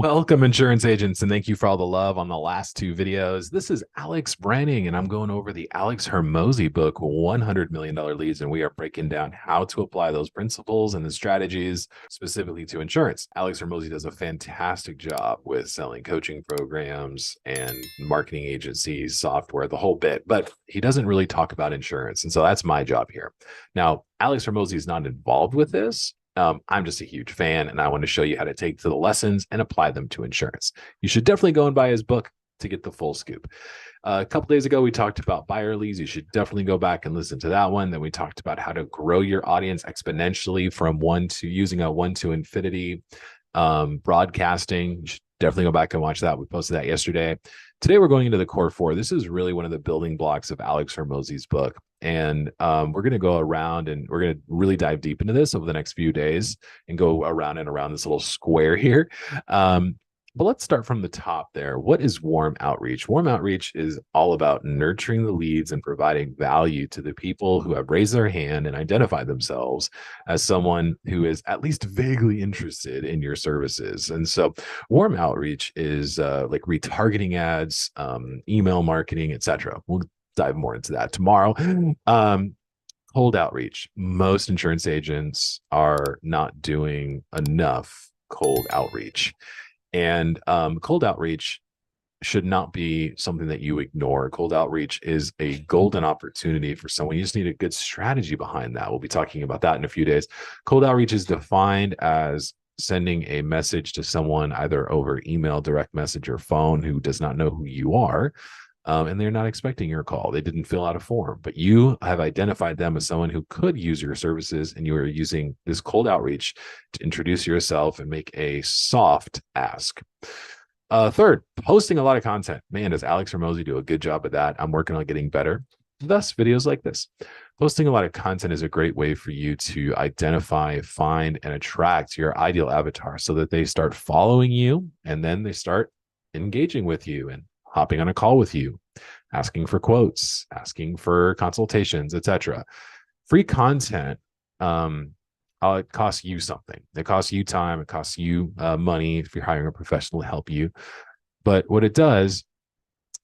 Welcome, insurance agents, and thank you for all the love on the last two videos. This is Alex Branning, and I'm going over the Alex Hormozi book, $100 million Leads, and we are breaking down how to apply those principles and the strategies specifically to insurance. Alex Hormozi does a fantastic job with selling coaching programs and marketing agencies, software, the whole bit, but he doesn't really talk about insurance, and so that's my job here. Now, Alex Hormozi is not involved with this. I'm just a huge fan, and I want to show you how to take to the lessons and apply them to insurance. You should definitely go and buy his book to get the full scoop. A couple days ago, we talked about buyer leads. You should definitely go back and listen to that one. Then we talked about how to grow your audience exponentially from using a one to infinity broadcasting. You should definitely go back and watch that. We posted that yesterday. Today, we're going into the core four. This is really one of the building blocks of Alex Hormozi's book. And we're going to go around and we're going to really dive deep into this over the next few days and go around and around this little square here. But let's start from the top there. What is warm outreach? Warm outreach is all about nurturing the leads and providing value to the people who have raised their hand and identified themselves as someone who is at least vaguely interested in your services. And so warm outreach is like retargeting ads, email marketing, etc. We'll dive more into that tomorrow. Cold outreach. Most insurance agents are not doing enough cold outreach. And cold outreach should not be something that you ignore. Cold outreach is a golden opportunity for someone. You just need a good strategy behind that. We'll be talking about that in a few days. Cold outreach is defined as sending a message to someone either over email, direct message, or phone who does not know who you are. And they're not expecting your call. They didn't fill out a form, but you have identified them as someone who could use your services, and you are using this cold outreach to introduce yourself and make a soft ask. Third, posting a lot of content. Man, does Alex Hormozi do a good job of that. I'm working on getting better. Thus, videos like this. Posting a lot of content is a great way for you to identify, find, and attract your ideal avatar so that they start following you, and then they start engaging with you and hopping on a call with you, asking for quotes, asking for consultations, etc. Free content, it costs you something. It costs you time. It costs you money if you're hiring a professional to help you. But what it does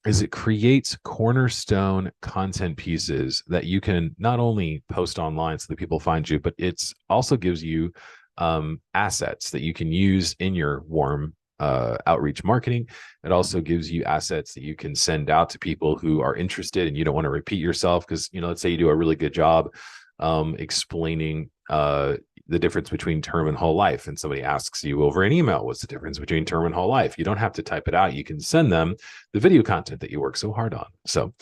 is it creates cornerstone content pieces that you can not only post online so that people find you, but it's also gives you assets that you can use in your warm outreach marketing. It also gives you assets that you can send out to people who are interested and you don't want to repeat yourself because, let's say you do a really good job explaining the difference between term and whole life, and somebody asks you over an email, what's the difference between term and whole life? You don't have to type it out. You can send them the video content that you work so hard on. So,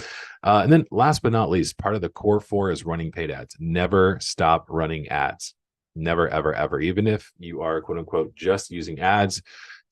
and then last but not least, part of the core four is running paid ads. Never stop running ads. Never, ever, ever. Even if you are quote unquote just using ads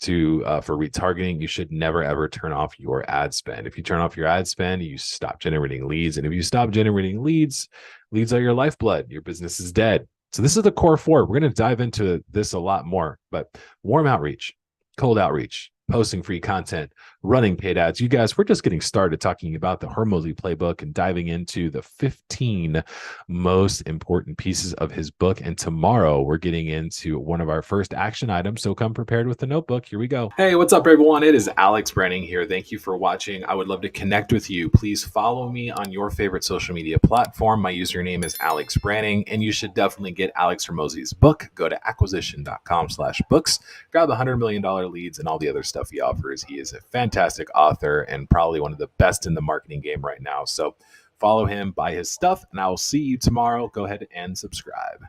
for retargeting, you should never ever turn off your ad spend. If you turn off your ad spend, you stop generating leads. And if you stop generating leads are your lifeblood. Your business is dead. So this is the core four. We're going to dive into this a lot more, but warm outreach, cold outreach, posting free content, running paid ads. You guys, we're just getting started talking about the Hormozi playbook and diving into the 15 most important pieces of his book. And tomorrow we're getting into one of our first action items. So come prepared with the notebook. Here we go. Hey, what's up, everyone? It is Alex Branning here. Thank you for watching. I would love to connect with you. Please follow me on your favorite social media platform. My username is Alex Branning, and you should definitely get Alex Hormozi's book. Go to acquisition.com/books, grab the $100 million leads and all the other stuff he offers. He is a fantastic author and probably one of the best in the marketing game right now. So follow him, buy his stuff, and I will see you tomorrow. Go ahead and subscribe.